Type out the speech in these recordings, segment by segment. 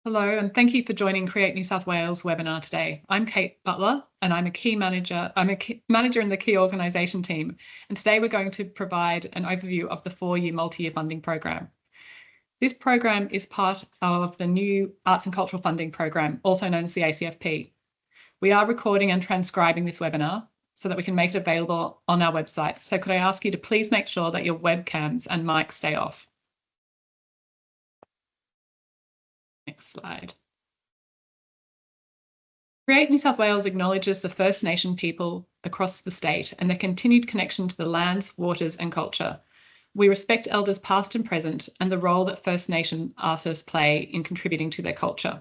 Hello, and thank you for joining Create New South Wales webinar today. I'm Kate Butler, and I'm a manager in the key organisation team. And today we're going to provide an overview of the 4-year multi-year funding program. This program is part of the new Arts and Cultural Funding Program, also known as the ACFP. We are recording and transcribing this webinar so that we can make it available on our website. So could I ask you to please make sure that your webcams and mics stay off? Next slide. Create New South Wales acknowledges the First Nation people across the state and their continued connection to the lands, waters and culture. We respect elders past and present and the role that First Nation artists play in contributing to their culture.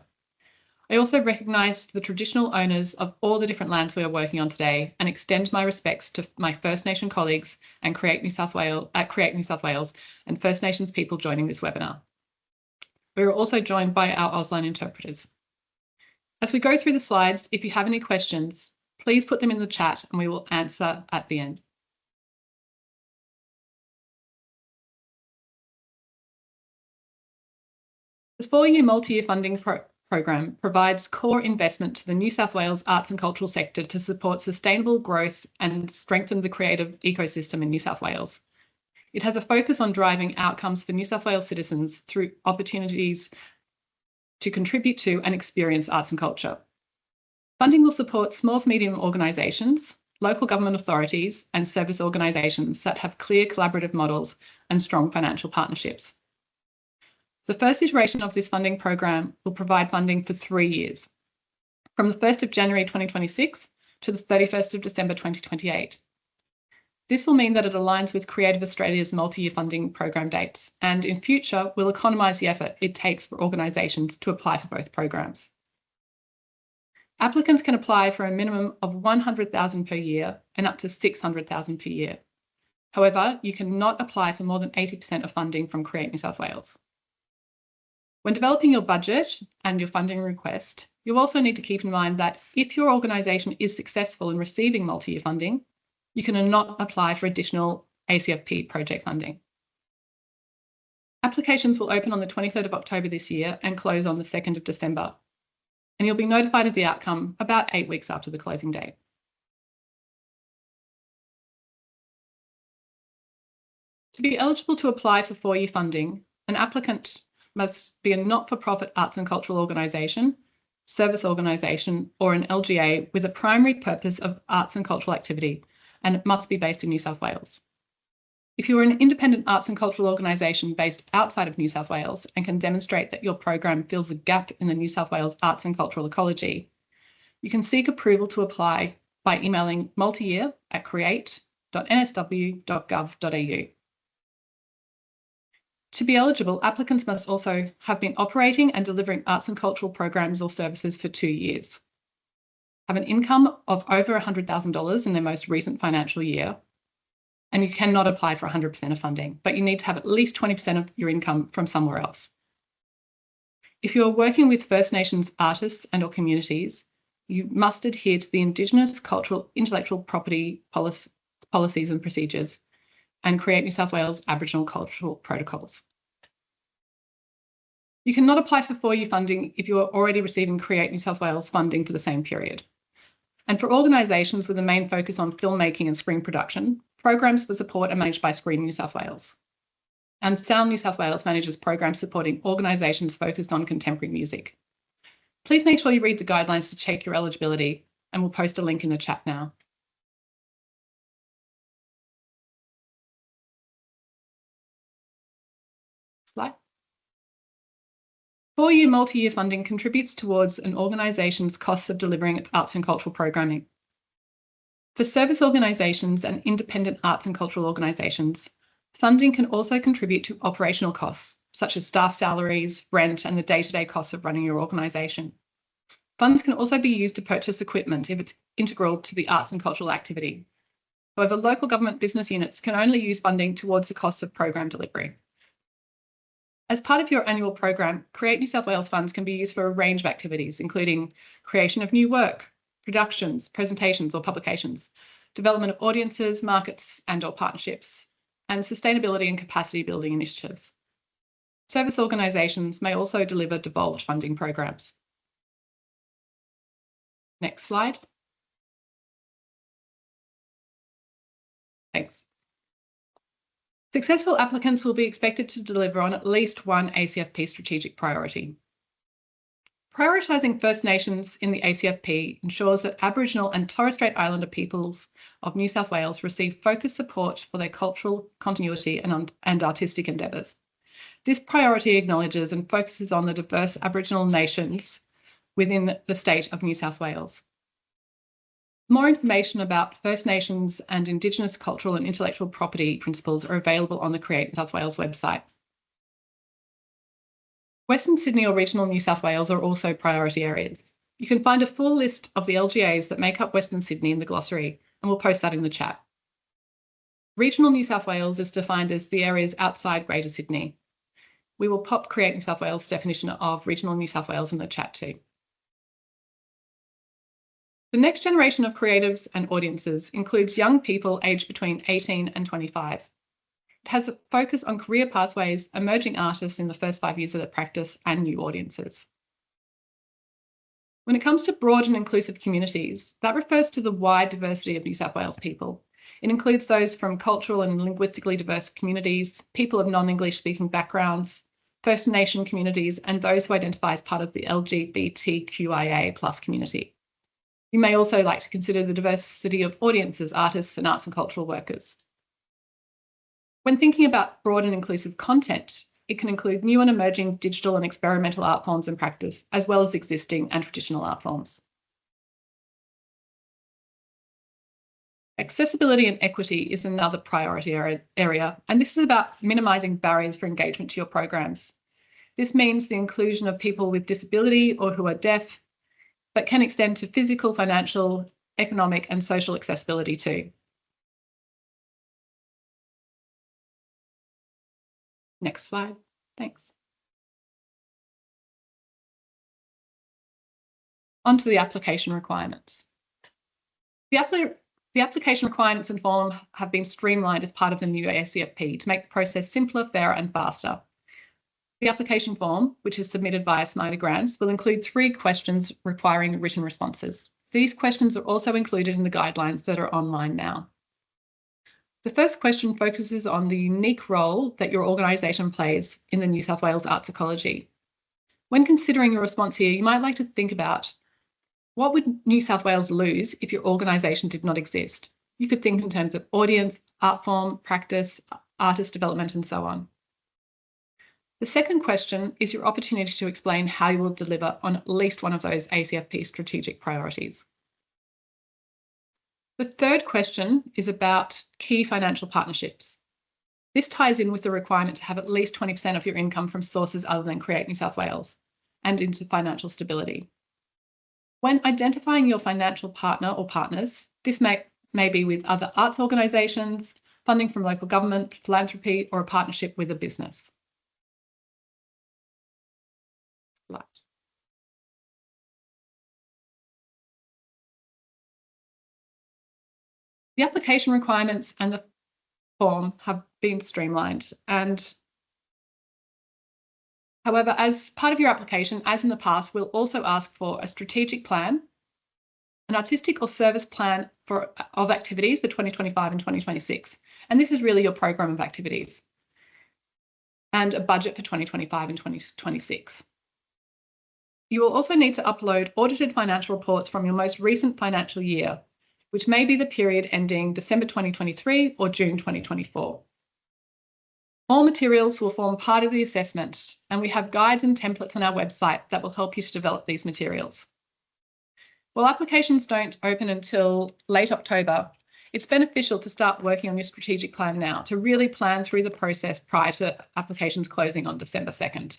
I also recognise the traditional owners of all the different lands we are working on today and extend my respects to my First Nation colleagues and Create New South Wales and First Nations people joining this webinar. We are also joined by our Auslan interpreters. As we go through the slides, if you have any questions, please put them in the chat and we will answer at the end. The 4-year multi-year funding program provides core investment to the New South Wales arts and cultural sector to support sustainable growth and strengthen the creative ecosystem in New South Wales. It has a focus on driving outcomes for New South Wales citizens through opportunities to contribute to and experience arts and culture. Funding will support small to medium organisations, local government authorities and service organisations that have clear collaborative models and strong financial partnerships. The first iteration of this funding program will provide funding for 3 years, from the 1st of January 2026 to the 31st of December 2028. This will mean that it aligns with Creative Australia's multi-year funding program dates and in future will economise the effort it takes for organisations to apply for both programs. Applicants can apply for a minimum of $100,000 per year and up to $600,000 per year. However, you cannot apply for more than 80% of funding from Create New South Wales. When developing your budget and your funding request, you also need to keep in mind that if your organisation is successful in receiving multi-year funding, you cannot apply for additional ACFP project funding. Applications will open on the 23rd of October this year and close on the 2nd of December, and you'll be notified of the outcome about 8 weeks after the closing date. To be eligible to apply for 4-year funding, an applicant must be a not-for-profit arts and cultural organisation, service organisation or an LGA with a primary purpose of arts and cultural activity, and it must be based in New South Wales. If you are an independent arts and cultural organisation based outside of New South Wales and can demonstrate that your program fills a gap in the New South Wales arts and cultural ecology, you can seek approval to apply by emailing multiyear@create.nsw.gov.au. To be eligible, applicants must also have been operating and delivering arts and cultural programs or services for 2 years, have an income of over $100,000 in their most recent financial year, and you cannot apply for 100% of funding, but you need to have at least 20% of your income from somewhere else. If you are working with First Nations artists and or communities, you must adhere to the Indigenous cultural intellectual property policies and procedures and Create New South Wales Aboriginal cultural protocols. You cannot apply for 4-year funding if you are already receiving Create New South Wales funding for the same period. And for organisations with a main focus on filmmaking and screen production, programs for support are managed by Screen New South Wales. And Sound New South Wales manages programs supporting organisations focused on contemporary music. Please make sure you read the guidelines to check your eligibility, and we'll post a link in the chat now. Slide. 4-year multi-year funding contributes towards an organisation's costs of delivering its arts and cultural programming. For service organisations and independent arts and cultural organisations, funding can also contribute to operational costs, such as staff salaries, rent, and the day-to-day costs of running your organisation. Funds can also be used to purchase equipment if it's integral to the arts and cultural activity. However, local government business units can only use funding towards the costs of program delivery. As part of your annual program, Create New South Wales funds can be used for a range of activities, including creation of new work, productions, presentations or publications, development of audiences, markets and or partnerships, and sustainability and capacity building initiatives. Service organisations may also deliver devolved funding programs. Next slide. Thanks. Successful applicants will be expected to deliver on at least one ACFP strategic priority. Prioritising First Nations in the ACFP ensures that Aboriginal and Torres Strait Islander peoples of New South Wales receive focused support for their cultural continuity and artistic endeavours. This priority acknowledges and focuses on the diverse Aboriginal nations within the state of New South Wales. More information about First Nations and Indigenous cultural and intellectual property principles are available on the Create New South Wales website. Western Sydney or regional New South Wales are also priority areas. You can find a full list of the LGAs that make up Western Sydney in the glossary, and we'll post that in the chat. Regional New South Wales is defined as the areas outside Greater Sydney. We will pop Create New South Wales' definition of regional New South Wales in the chat too. The next generation of creatives and audiences includes young people aged between 18 and 25. It has a focus on career pathways, emerging artists in the first 5 years of their practice, and new audiences. When it comes to broad and inclusive communities, that refers to the wide diversity of New South Wales people. It includes those from cultural and linguistically diverse communities, people of non-English speaking backgrounds, First Nation communities, and those who identify as part of the LGBTQIA+ community. You may also like to consider the diversity of audiences, artists, and arts and cultural workers. When thinking about broad and inclusive content, it can include new and emerging digital and experimental art forms and practice, as well as existing and traditional art forms. Accessibility and equity is another priority area, and this is about minimising barriers for engagement to your programs. This means the inclusion of people with disability or who are deaf, but can extend to physical, financial, economic, and social accessibility too. Next slide, thanks. On to the application requirements. The application requirements and form have been streamlined as part of the new ACFP to make the process simpler, fairer, and faster. The application form, which is submitted via Smarter Grants, will include 3 questions requiring written responses. These questions are also included in the guidelines that are online now. The first question focuses on the unique role that your organisation plays in the New South Wales arts ecology. When considering your response here, you might like to think about what would New South Wales lose if your organisation did not exist? You could think in terms of audience, art form, practice, artist development, and so on. The second question is your opportunity to explain how you will deliver on at least one of those ACFP strategic priorities. The third question is about key financial partnerships. This ties in with the requirement to have at least 20% of your income from sources other than Create New South Wales and into financial stability. When identifying your financial partner or partners, this may be with other arts organisations, funding from local government, philanthropy, or a partnership with a business. Right. The application requirements and the form have been streamlined, and however, as part of your application, as in the past, we'll also ask for a strategic plan, an artistic or service plan of activities for 2025 and 2026. And this is really your program of activities, and a budget for 2025 and 2026. You will also need to upload audited financial reports from your most recent financial year, which may be the period ending December 2023 or June 2024. All materials will form part of the assessment, and we have guides and templates on our website that will help you to develop these materials. While applications don't open until late October, it's beneficial to start working on your strategic plan now to really plan through the process prior to applications closing on December 2nd.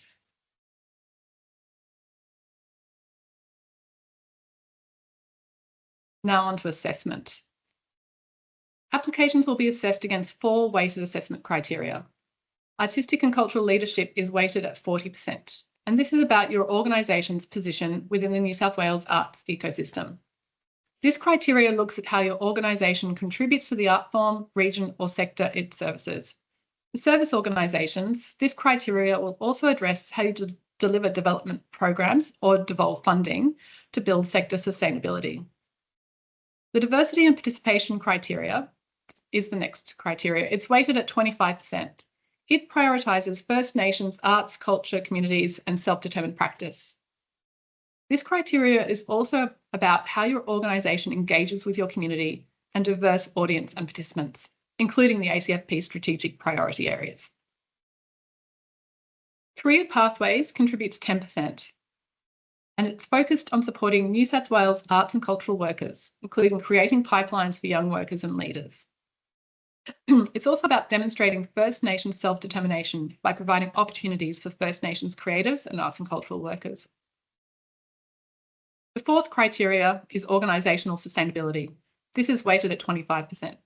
Now on to assessment. Applications will be assessed against 4 weighted assessment criteria. Artistic and cultural leadership is weighted at 40%, and this is about your organisation's position within the New South Wales arts ecosystem. This criteria looks at how your organisation contributes to the art form, region, or sector it services. For service organisations, this criteria will also address how you deliver development programs or devolve funding to build sector sustainability. The diversity and participation criteria is the next criteria. It's weighted at 25%. It prioritises First Nations arts, culture, communities, and self-determined practice. This criteria is also about how your organisation engages with your community and diverse audience and participants, including the ACFP strategic priority areas. Career Pathways contributes 10%, and it's focused on supporting New South Wales arts and cultural workers, including creating pipelines for young workers and leaders. It's also about demonstrating First Nations self-determination by providing opportunities for First Nations creatives and arts and cultural workers. The fourth criteria is organisational sustainability. This is weighted at 25%.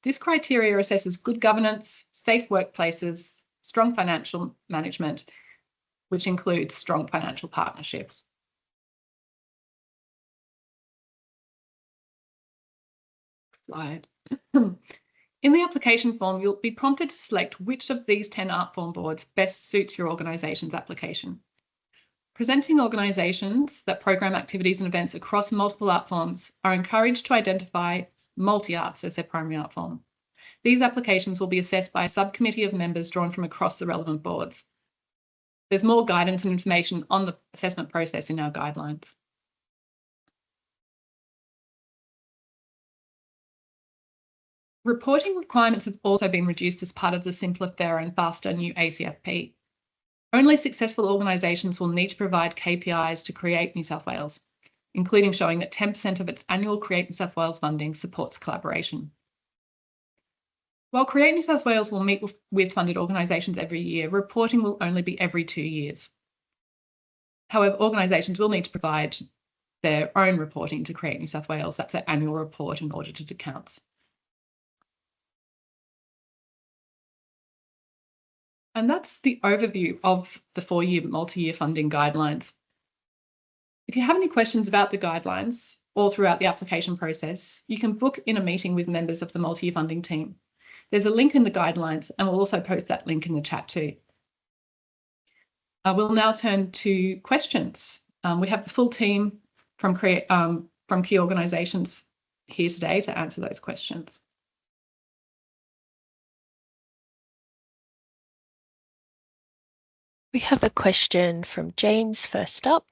This criteria assesses good governance, safe workplaces, strong financial management, which includes strong financial partnerships. Slide. In the application form, you'll be prompted to select which of these 10 art form boards best suits your organisation's application. Presenting organisations that program activities and events across multiple art forms are encouraged to identify multi-arts as their primary art form. These applications will be assessed by a subcommittee of members drawn from across the relevant boards. There's more guidance and information on the assessment process in our guidelines. Reporting requirements have also been reduced as part of the simpler, fairer and faster new ACFP. Only successful organisations will need to provide KPIs to Create New South Wales, including showing that 10% of its annual Create New South Wales funding supports collaboration. While Create New South Wales will meet with funded organisations every year, reporting will only be every 2 years. However, organisations will need to provide their own reporting to Create New South Wales. That's their annual report and audited accounts. And that's the overview of the 4-year multi-year funding guidelines. If you have any questions about the guidelines or throughout the application process, you can book in a meeting with members of the multi-year funding team. There's a link in the guidelines, and we'll also post that link in the chat too. We'll now turn to questions. We have the full team from key organisations here today to answer those questions. We have a question from James first up.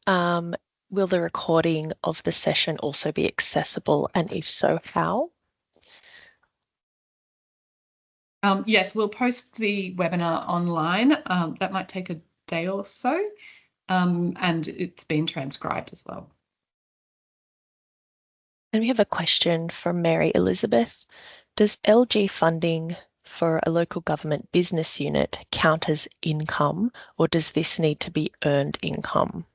Will the recording of the session also be accessible, and if so, how? Yes, we'll post the webinar online. That might take a day or so, and it's been transcribed as well. And we have a question from Mary Elizabeth. Does LG funding for a local government business unit count as income, or does this need to be earned income?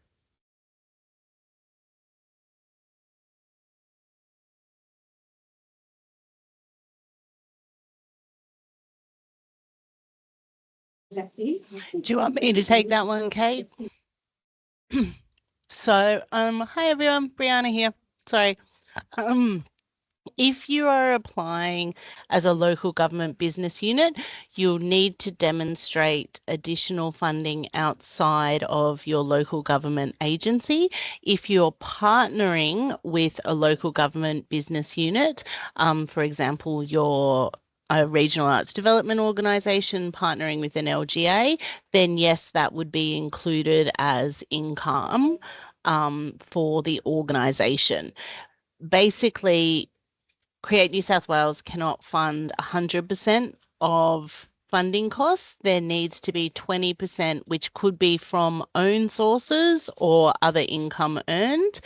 Do you want me to take that one, Kate? So, hi everyone, Brianna here. Sorry. If you are applying as a local government business unit, you'll need to demonstrate additional funding outside of your local government agency. If you're partnering with a local government business unit, for example, you're a regional arts development organisation partnering with an LGA, then yes, that would be included as income for the organisation. Basically, Create New South Wales cannot fund 100% of funding costs. There needs to be 20%, which could be from own sources or other income earned.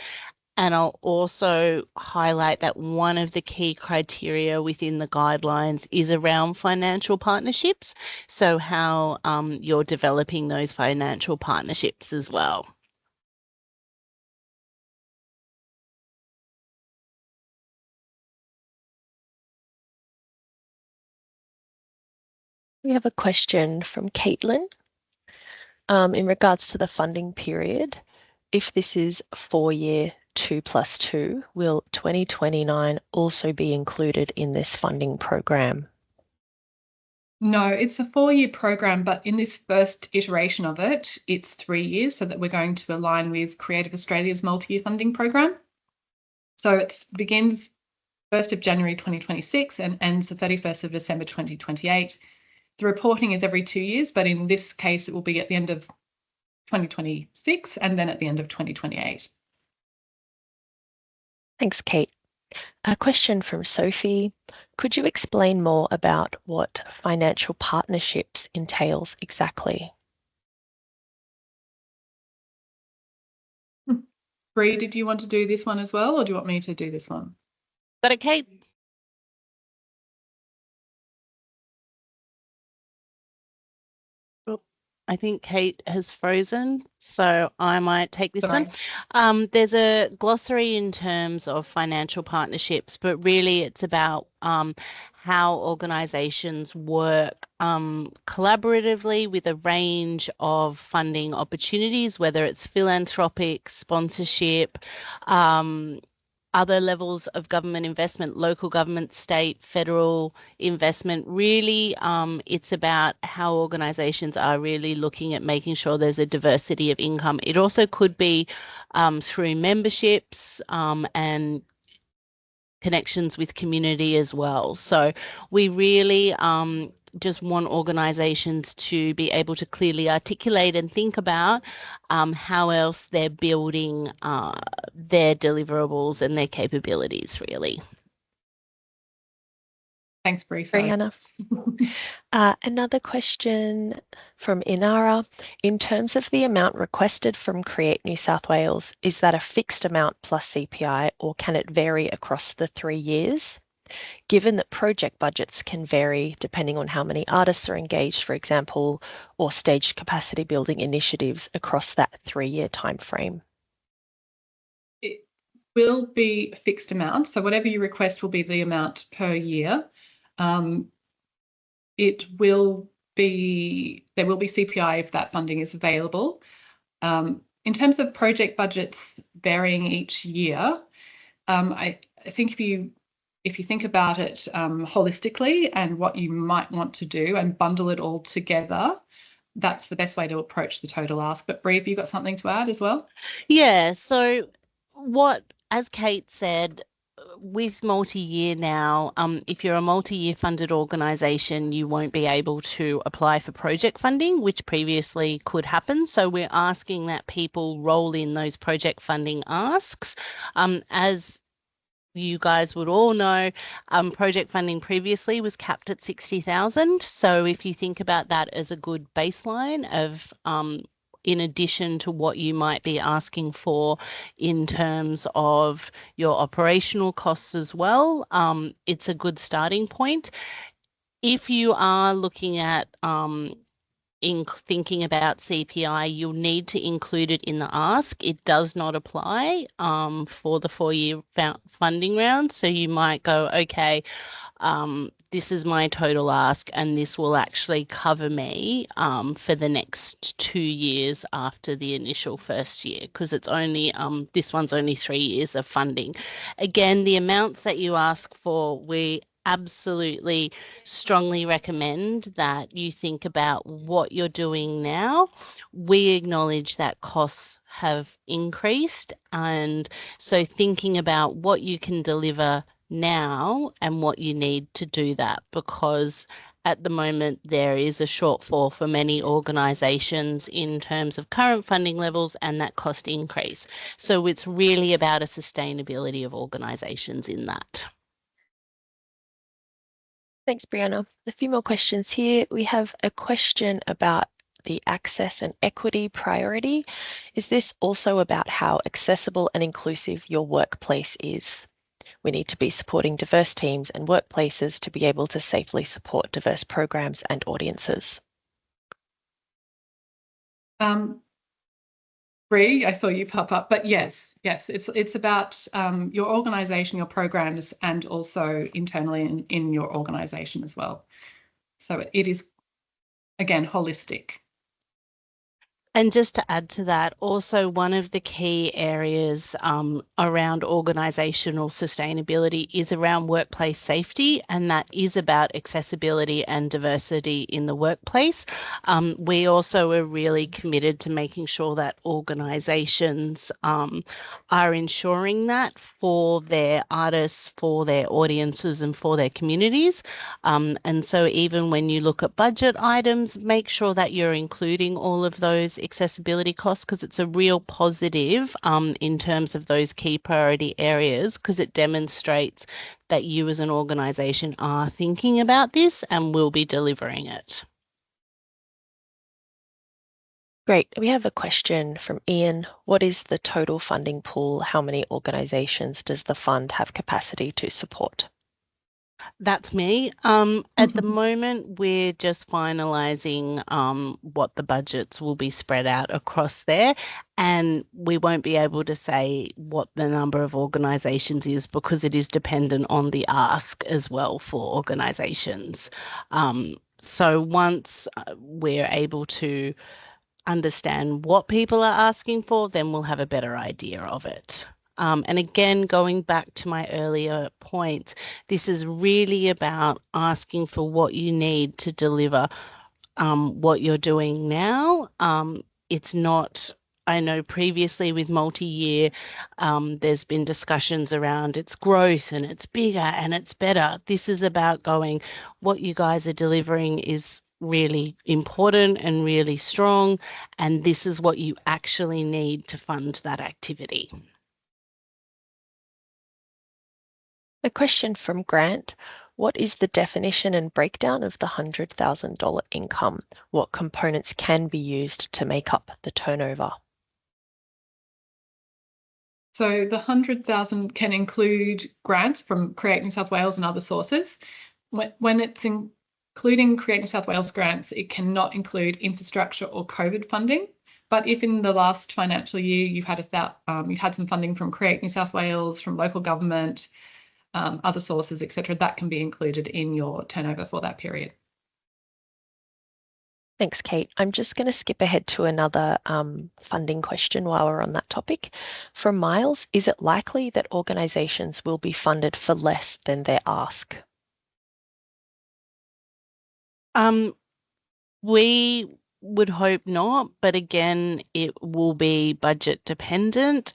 And I'll also highlight that one of the key criteria within the guidelines is around financial partnerships. So how you're developing those financial partnerships as well. We have a question from Caitlin. In regards to the funding period, if this is 4-year 2+2, will 2029 also be included in this funding program? No, it's a 4-year program, but in this first iteration of it, it's 3 years so that we're going to align with Creative Australia's multi-year funding program. So it begins 1st of January 2026 and ends the 31st of December 2028. The reporting is every 2 years, but in this case, it will be at the end of 2026 and then at the end of 2028. Thanks, Kate. A question from Sophie. Could you explain more about what financial partnerships entails exactly? Bree, did you want to do this one as well, or do you want me to do this one? Got it, Kate? I think Kate has frozen, so I might take this Sorry. one. There's a glossary in terms of financial partnerships, but really it's about how organisations work collaboratively with a range of funding opportunities, whether it's philanthropic, sponsorship, other levels of government investment, local government, state, federal investment. Really, it's about how organisations are really looking at making sure there's a diversity of income. It also could be through memberships and connections with community as well. So we really just want organisations to be able to clearly articulate and think about how else they're building their deliverables and their capabilities, really. Thanks, Bree. Brianna. Another question from Inara. In terms of the amount requested from Create New South Wales, is that a fixed amount plus CPI, or can it vary across the 3 years? Given that project budgets can vary depending on how many artists are engaged, for example, or staged capacity building initiatives across that 3-year timeframe. It will be a fixed amount. So whatever you request will be the amount per year. It will be, there will be CPI if that funding is available. In terms of project budgets varying each year, I think if you think about it holistically and what you might want to do and bundle it all together, that's the best way to approach the total ask. But Bree, have you got something to add as well? Yeah, so as Kate said, with multi-year now, if you're a multi-year funded organisation, you won't be able to apply for project funding, which previously could happen. So we're asking that people roll in those project funding asks. As you guys would all know, project funding previously was capped at 60,000. So if you think about that as a good baseline of in addition to what you might be asking for in terms of your operational costs as well, it's a good starting point. If you are looking at in thinking about CPI, you'll need to include it in the ask. It does not apply for the 4-year funding round. So you might go, okay, this is my total ask, and this will actually cover me for the next 2 years after the initial first year, because it's only this one's only 3 years of funding. Again, the amounts that you ask for, we absolutely strongly recommend that you think about what you're doing now. We acknowledge that costs have increased, and so thinking about what you can deliver now and what you need to do that, because at the moment there is a shortfall for many organisations in terms of current funding levels and that cost increase. So it's really about a sustainability of organisations in that. Thanks, Brianna. A few more questions here. We have a question about the access and equity priority. Is this also about how accessible and inclusive your workplace is? We need to be supporting diverse teams and workplaces to be able to safely support diverse programs and audiences. Bree, I saw you pop up, but yes, it's about your organisation, your programs, and also internally in your organisation as well. So it is, again, holistic. And just to add to that, also one of the key areas around organisational sustainability is around workplace safety, and that is about accessibility and diversity in the workplace. We also are really committed to making sure that organisations are ensuring that for their artists, for their audiences and for their communities. And so even when you look at budget items, make sure that you're including all of those accessibility costs, because it's a real positive in terms of those key priority areas, because it demonstrates that you as an organisation are thinking about this and will be delivering it. Great. We have a question from Ian. What is the total funding pool? How many organisations does the fund have capacity to support? That's me. At the moment, we're just finalising what the budgets will be spread out across there, and we won't be able to say what the number of organisations is because it is dependent on the ask as well for organisations. So once we're able to understand what people are asking for, then we'll have a better idea of it. And again, going back to my earlier point, this is really about asking for what you need to deliver what you're doing now. It's not, I know previously with multi-year, there's been discussions around its growth and it's bigger and it's better. This is about going, what you guys are delivering is really important and really strong, and this is what you actually need to fund that activity. A question from Grant. What is the definition and breakdown of the $100,000 income? What components can be used to make up the turnover? So the 100,000 can include grants from Create New South Wales and other sources. When it's including Create New South Wales grants, it cannot include infrastructure or COVID funding. But if in the last financial year you had some funding from Create New South Wales, from local government, other sources, etc., that can be included in your turnover for that period. Thanks, Kate. I'm just going to skip ahead to another funding question while we're on that topic. From Miles, is it likely that organisations will be funded for less than their ask? We would hope not, but again, it will be budget dependent.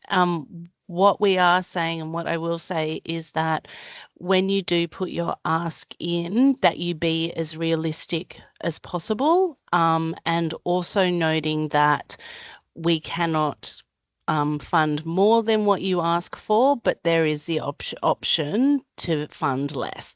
What we are saying, and what I will say, is that when you do put your ask in, that you be as realistic as possible, and also noting that we cannot fund more than what you ask for, but there is the option to fund less.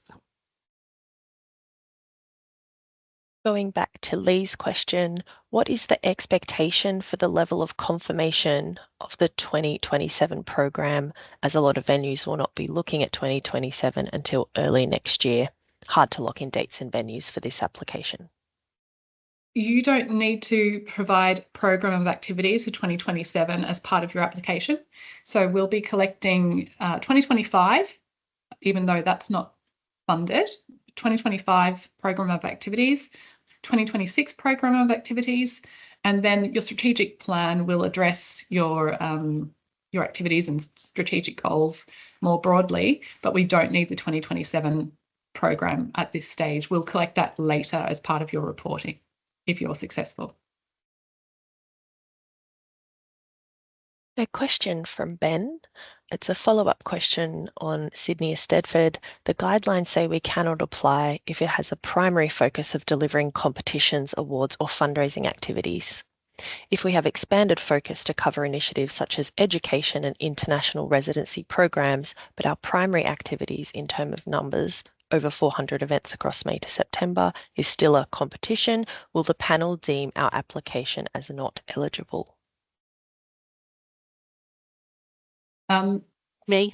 Going back to Lee's question, what is the expectation for the level of confirmation of the 2027 program, as a lot of venues will not be looking at 2027 until early next year? Hard to lock in dates and venues for this application. You don't need to provide program of activities for 2027 as part of your application. So we'll be collecting 2025, even though that's not funded, 2025 program of activities, 2026 program of activities, and then your strategic plan will address your activities and strategic goals more broadly, but we don't need the 2027 program at this stage. We'll collect that later as part of your reporting if you're successful. A question from Ben. It's a follow-up question on Sydney Eisteddfod. The guidelines say we cannot apply if it has a primary focus of delivering competitions, awards, or fundraising activities. If we have expanded focus to cover initiatives such as education and international residency programs, but our primary activities in terms of numbers, over 400 events across May to September, is still a competition, will the panel deem our application as not eligible? Me.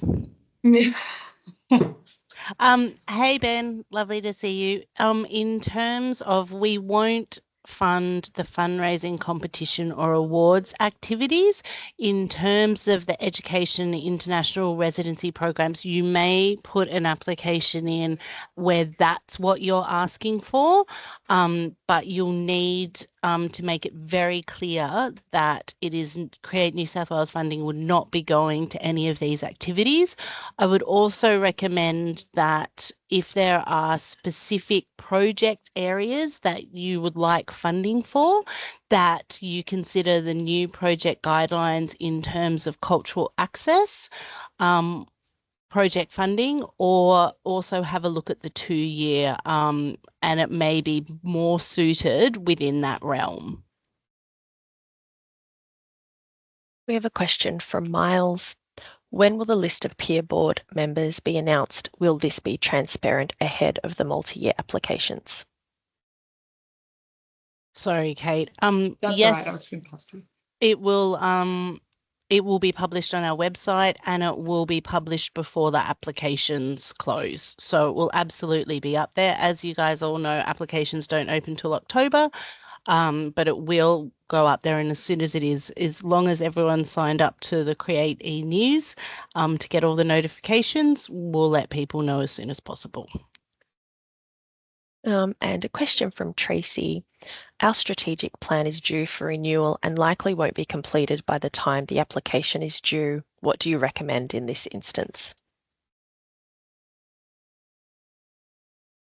Hey Ben, lovely to see you. In terms of, we won't fund the fundraising competition or awards activities. In terms of the education international residency programs, you may put an application in where that's what you're asking for, but you'll need to make it very clear that it is Create New South Wales funding would not be going to any of these activities. I would also recommend that if there are specific project areas that you would like funding for, that you consider the new project guidelines in terms of cultural access project funding, or also have a look at the 2-year, and it may be more suited within that realm. We have a question from Miles. When will the list of peer board members be announced? Will this be transparent ahead of the multi-year applications? Sorry, Kate. That's yes, all right. I was going to pass to you. It will be published on our website, and it will be published before the applications close. So it will absolutely be up there. As you guys all know, applications don't open till October, but it will go up there. And as soon as it is, as long as everyone's signed up to the Create e-News to get all the notifications, we'll let people know as soon as possible. And a question from Tracy. Our strategic plan is due for renewal and likely won't be completed by the time the application is due. What do you recommend in this instance?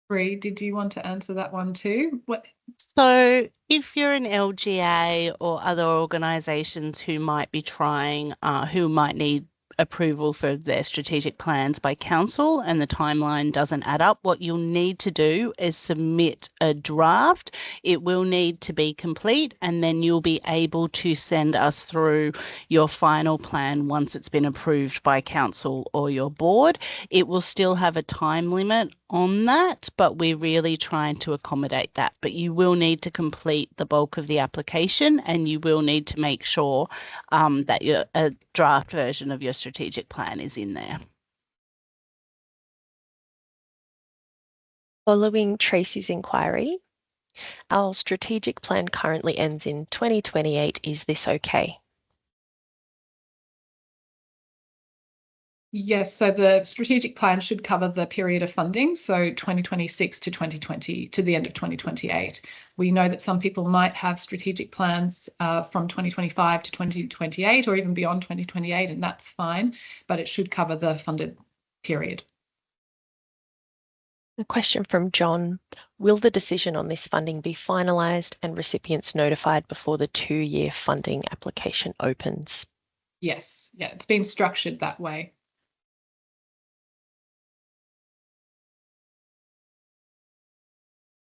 Bree, did you want to answer that one too? So if you're an LGA or other organisations who might be trying, who might need approval for their strategic plans by council and the timeline doesn't add up, what you'll need to do is submit a draft. It will need to be complete, and then you'll be able to send us through your final plan once it's been approved by council or your board. It will still have a time limit on that, but we're really trying to accommodate that. But you will need to complete the bulk of the application, and you will need to make sure that a draft version of your strategic plan is in there. Following Tracy's inquiry, our strategic plan currently ends in 2028. Is this okay? Yes, so the strategic plan should cover the period of funding, so 2026 to 2020 to the end of 2028. We know that some people might have strategic plans from 2025 to 2028 or even beyond 2028, and that's fine, but it should cover the funded period. A question from John. Will the decision on this funding be finalised and recipients notified before the 2-year funding application opens? Yes, yeah, it's been structured that way.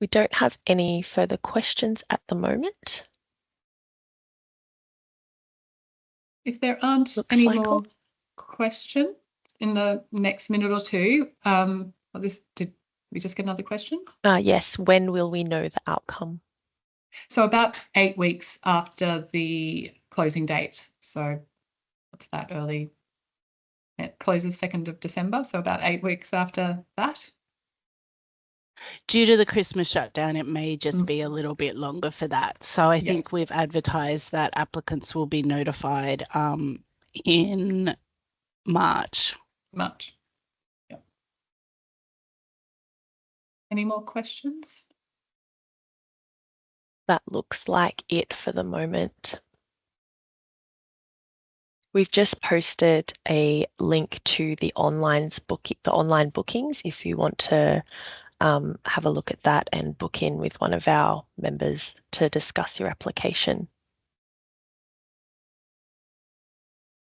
We don't have any further questions at the moment. If there aren't Looks any like more questions in the next minute or two, did we just get another question? Yes, when will we know the outcome? So about 8 weeks after the closing date. So what's that, early? It closes 2nd of December, so about 8 weeks after that. Due to the Christmas shutdown, it may just be a little bit longer for that. So I think we've advertised that applicants will be notified in March. Yep. Any more questions? That looks like it for the moment. We've just posted a link to the online bookings if you want to have a look at that and book in with one of our members to discuss your application.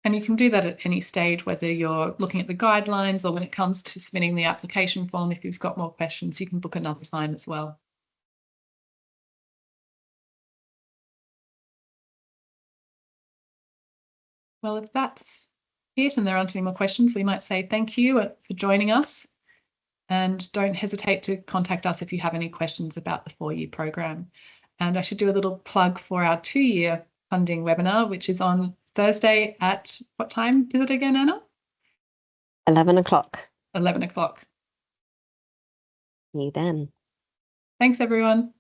And you can do that at any stage, whether you're looking at the guidelines or when it comes to submitting the application form. If you've got more questions, you can book another time as well. Well, if that's it and there aren't any more questions, we might say thank you for joining us. And don't hesitate to contact us if you have any questions about the 4-year program. And I should do a little plug for our 2-year funding webinar, which is on Thursday at what time is it again, Anna? 11 o'clock. 11 o'clock. See you then. Thanks, everyone.